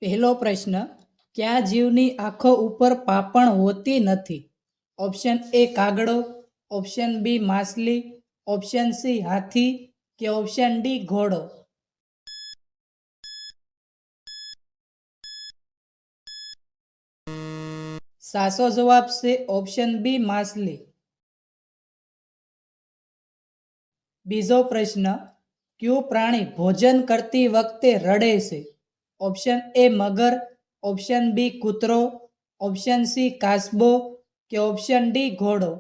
પહેલો પ્રશ્ન, કયા જીવની આંખો ઉપર પાંપણ હોતી નથી? ઓપ્શન એ કાગડો, ઓપ્શન બી માછલી, ઓપ્શન સી હાથી કે ઓપ્શન ડી ઘોડો? સાચો જવાબ છે ઓપ્શન બી માછલી. બીજો પ્રશ્ન, કયું પ્રાણી ભોજન કરતી વખતે રડે છે? ઓપ્શન એ મગર, ઓપ્શન બી કૂતરો, ઓપ્શન સી કાચબો કે ઓપ્શન ડી ઘોડો?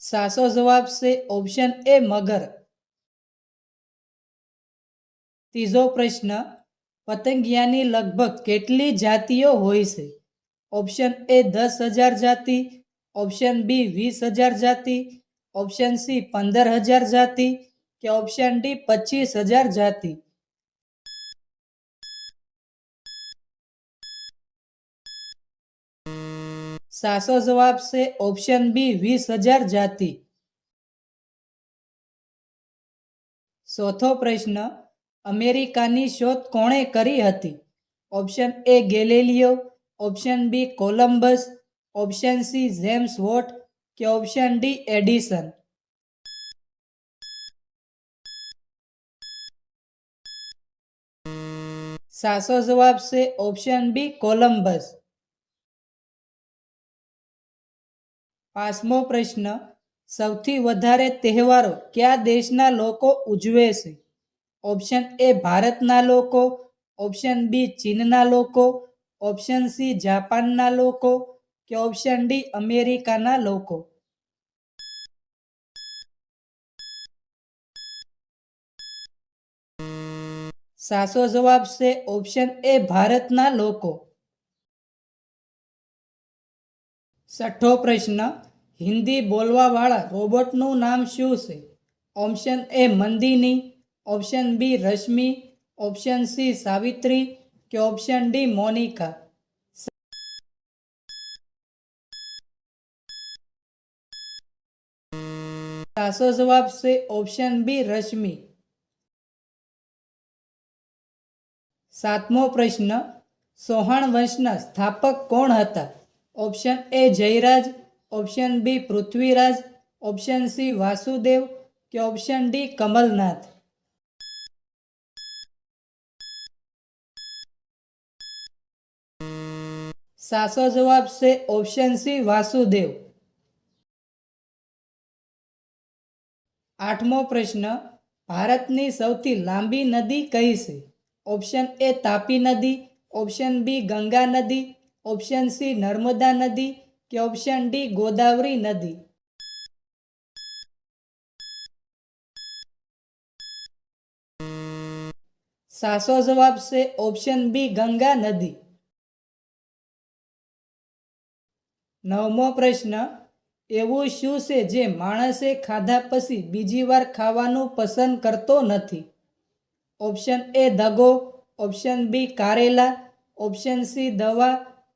સાચો જવાબ છે ઓપ્શન એ મગર. ત્રીજો પ્રશ્ન, પતંગિયાની લગભગ કેટલી જાતિઓ હોય છે? ઓપ્શન એ 10,000 જાતિ, ઓપ્શન બી 20,000 જાતિ, ઓપ્શન સી 15,000 જાતિ કે ઓપ્શન ડી 25,000 જાતિ? સાચો જવાબ છે ઓપ્શન બી 20,000 જાતિ. ચોથો પ્રશ્ન, અમેરિકાની શોધ કોણે કરી હતી? Option A Galileo, option B Columbus, option C James Watt કે ઓપ્શન ડી એડિસન? સાચો જવાબ છે ઓપ્શન બી કોલંબસ. પાંચમો પ્રશ્ન, સૌથી વધારે તહેવારો કયા દેશના લોકો ઉજવે છે? ઓપ્શન એ ભારતના લોકો, ઓપ્શન બી ચીનના લોકો, ઓપ્શન સી જાપાનના લોકો કે ઓપ્શન ડી અમેરિકાના લોકો? સાચો જવાબ છે ઓપ્શન એ ભારતના લોકો. છઠ્ઠો પ્રશ્ન, હિન્દી બોલવાવાળા રોબોટનું નામ શું છે? Option A Mandini, option B Rashmi, option C Savitri કે ઓપ્શન ડી મોનિકા? સાચો જવાબ છે ઓપ્શન બી રશ્મિ. સાતમો પ્રશ્ન, ચૌહાણ વંશના સ્થાપક કોણ હતા? Option A Jayraj, option B Prithviraj, option C Vasudev કે ઓપ્શન ડી કમલનાથ? સાચો જવાબ છે ઓપ્શન સી વાસુદેવ. આઠમો પ્રશ્ન, ભારતની સૌથી લાંબી નદી કઈ છે? ઓપ્શન એ તાપી નદી, ઓપ્શન બી ગંગા નદી, ઓપ્શન સી નર્મદા નદી કે ઓપ્શન ડી ગોદાવરી નદી? સાચો જવાબ છે ઓપ્શન બી ગંગા નદી. નવમો પ્રશ્ન, એવું શું છે જે માણસે ખાધા પછી બીજી વાર ખાવાનું પસંદ કરતો નથી? ઓપ્શન એ દગો, ઓપ્શન બી કારેલા, ઓપ્શન સી દવા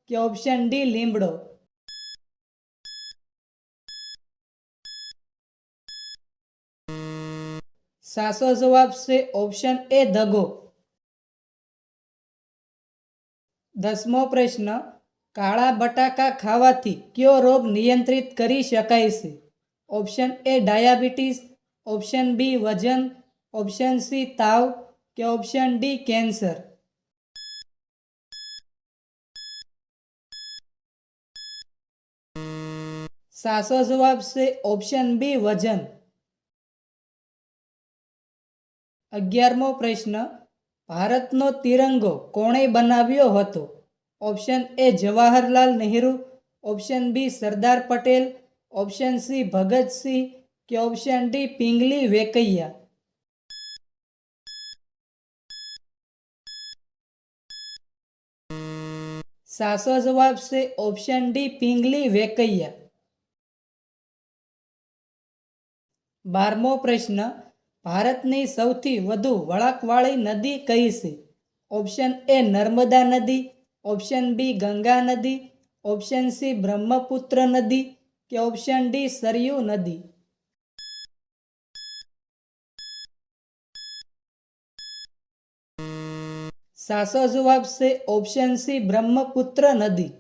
કે ઓપ્શન ડી લીમડો? સાચો જવાબ છે ઓપ્શન એ દગો. દસમો પ્રશ્ન, કાળા બટાકા ખાવાથી કયો રોગ નિયંત્રિત કરી શકાય છે? Option A diabetes, option B વજન, ઓપ્શન સી તાવ કે ઓપ્શન ડી કેન્સર? સાચો જવાબ છે ઓપ્શન બી વજન. 11મો પ્રશ્ન, ભારતનો તિરંગો કોણે બનાવ્યો હતો? Option A Jawaharlal Nehru, option B Sardar Patel, option C Bhagat Singh કે ઓપ્શન ડી પિંગલી વેકૈયા? સાચો જવાબ છે ઓપ્શન ડી પિંગલી વેકૈયા. 12મો પ્રશ્ન, ભારતની સૌથી વધુ વળાંકવાળી નદી કઈ છે? ઓપ્શન એ નર્મદા નદી, ઓપ્શન બી ગંગા નદી, ઓપ્શન સી બ્રહ્મપુત્ર નદી કે ઓપ્શન ડી સરયુ નદી? સાચો જવાબ છે ઓપ્શન સી બ્રહ્મપુત્ર નદી.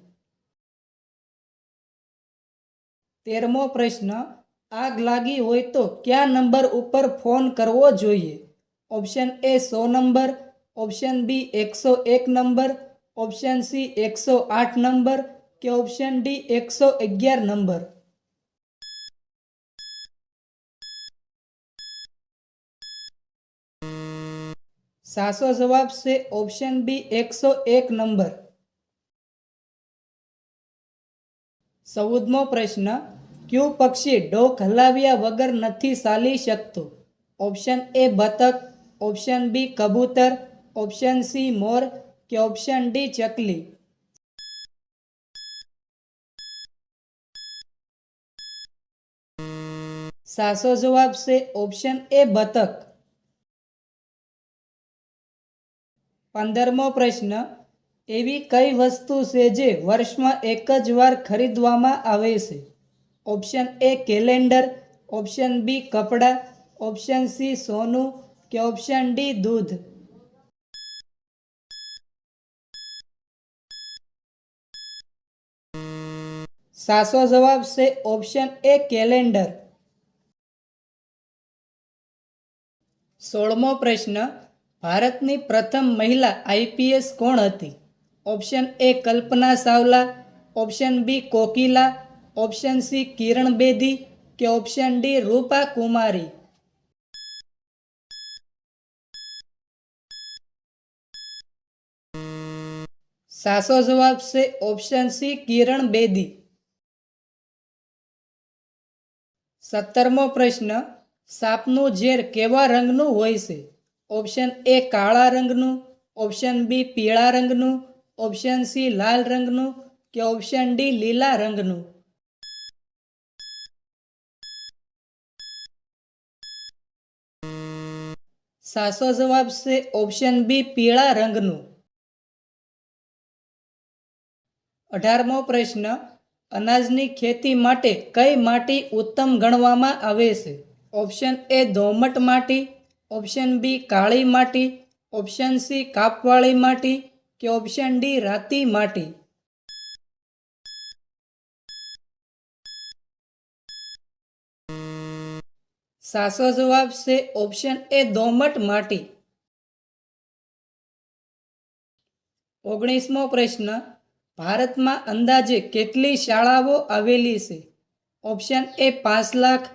13મો પ્રશ્ન, આગ લાગી હોય તો કયા નંબર ઉપર ફોન કરવો જોઈએ? Option A 100 number, option B 101 number, option C 108 number કે ઓપ્શન ડી 111 નંબર. સાચો જવાબ છે ઓપ્શન બી 101 નંબર. 14મો પ્રશ્ન, કયું પક્ષી ડોક હલાવ્યા વગર નથી ચાલી શકતું? ઓપ્શન એ બતક, ઓપ્શન બી કબૂતર, ઓપ્શન સી મોર કે ઓપ્શન ડી ચકલી. સાચો જવાબ છે ઓપ્શન એ બતક. 15મો પ્રશ્ન, એવી કઈ વસ્તુ છે જે વર્ષમાં એક જ વાર ખરીદવામાં આવે છે? Option A calendar, option B કપડાં, ઓપ્શન સી સોનું કે ઓપ્શન ડી દૂધ. સાચો જવાબ છે ઓપ્શન એ કેલેન્ડર. 16મો પ્રશ્ન, ભારતની પ્રથમ મહિલા આઈપીએસ કોણ હતી? Option A Kalpana Chawla, option B Kokila, option C Kiran Bedi કે ઓપ્શન ડી રૂપા કુમારી. સાચો જવાબ છે ઓપ્શન સી કિરણ બેદી. 17મો પ્રશ્ન, સાપનું ઝેર કેવા રંગનું હોય છે? ઓપ્શન એ કાળા રંગનું, ઓપ્શન બી પીળા રંગનું, ઓપ્શન સી લાલ રંગનું કે ઓપ્શન ડી લીલા રંગનું. સાચો જવાબ છે ઓપ્શન બી પીળા રંગનું. 18મો પ્રશ્ન, અનાજની ખેતી માટે કઈ માટી ઉત્તમ ગણવામાં આવે છે? ઓપ્શન એ દોમટ માટી, ઓપ્શન બી કાળી માટી, ઓપ્શન સી કાપવાળી માટી કે ઓપ્શન ડી રાતી માટી. સાચો જવાબ છે ઓપ્શન એ દોમટ માટી. 19મો પ્રશ્ન, ભારતમાં અંદાજે કેટલી શાળાઓ આવેલી છે? Option A 5 lakh,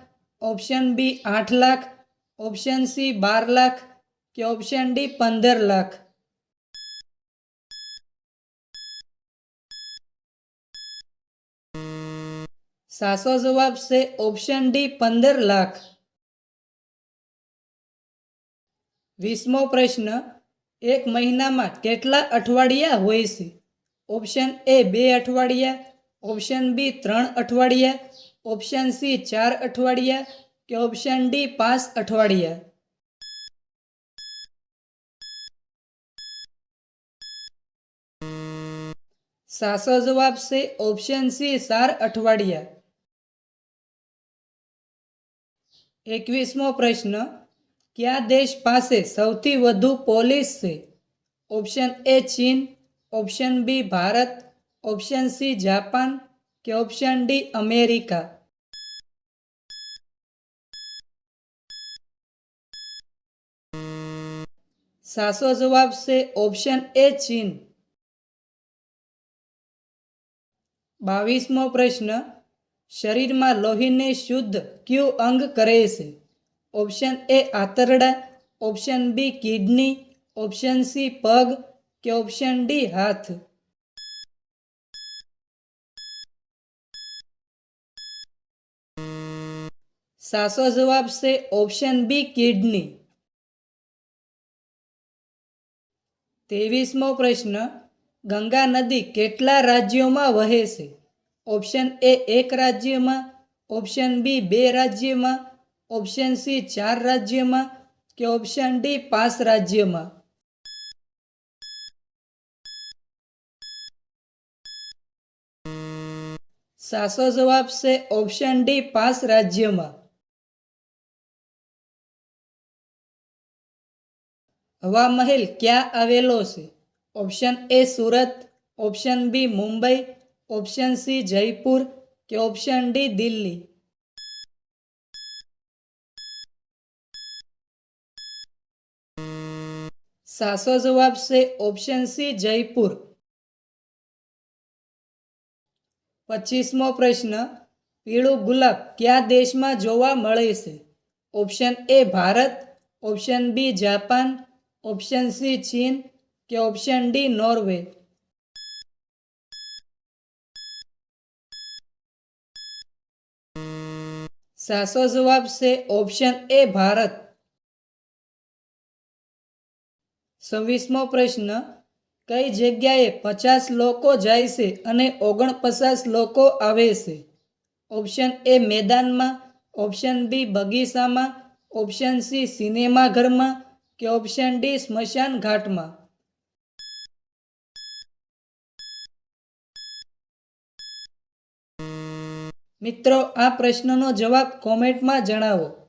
option B 8 lakh, option C 12 lakh કે ઓપ્શન ડી 15 લાખ. સાચો જવાબ છે ઓપ્શન ડી 15 લાખ. 20મો પ્રશ્ન, એક મહિનામાં કેટલા અઠવાડિયા હોય છે? ઓપ્શન એ 2 અઠવાડિયા, ઓપ્શન બી 3 અઠવાડિયા, ઓપ્શન સી 4 અઠવાડિયા કે ઓપ્શન ડી 5 અઠવાડિયા. સાચો જવાબ છે ઓપ્શન સી 4 અઠવાડિયા. 21મો પ્રશ્ન, કયા દેશ પાસે સૌથી વધુ પોલીસ છે? ઓપ્શન એ ચીન, option B Bharat, option C Japan કે ઓપ્શન ડી અમેરિકા. સાચો જવાબ છે ઓપ્શન એ ચીન. 22મો પ્રશ્ન, શરીરમાં લોહીને શુદ્ધ કયું અંગ કરે છે? ઓપ્શન એ આંતરડા, option B kidney, option C પગ કે ઓપ્શન ડી હાથ. સાચો જવાબ છે ઓપ્શન બી કિડની. 23મો પ્રશ્ન, ગંગા નદી કેટલા રાજ્યોમાં વહે છે? ઓપ્શન એ 1 રાજ્યમાં, ઓપ્શન બી 2 રાજ્યમાં, ઓપ્શન સી 4 રાજ્યમાં કે ઓપ્શન ડી 5 રાજ્યમાં. સાચો જવાબ છે ઓપ્શન ડી 5 રાજ્યમાં. હવા મહેલ ક્યાં આવેલો છે? Option A Surat, option B Mumbai, option C Jaipur કે ઓપ્શન ડી દિલ્હી? સાચો જવાબ છે ઓપ્શન સી જયપુર. 25મો પ્રશ્ન, પીળું ગુલાબ કયા દેશમાં જોવા મળે છે? Option A Bharat, option B Japan, option C ચીન કે ઓપ્શન ડી નોર્વે? સાચો જવાબ છે ઓપ્શન એ ભારત. 26મો પ્રશ્ન, કઈ જગ્યાએ 50 લોકો જાય છે અને 49 લોકો આવે છે? ઓપ્શન એ મેદાનમાં, ઓપ્શન બી બગીચામાં, ઓપ્શન સી સિનેમાઘરમાં કે ઓપ્શન ડી સ્મશાન ઘાટમાં? મિત્રો, આ પ્રશ્નનો જવાબ કોમેન્ટમાં જણાવો.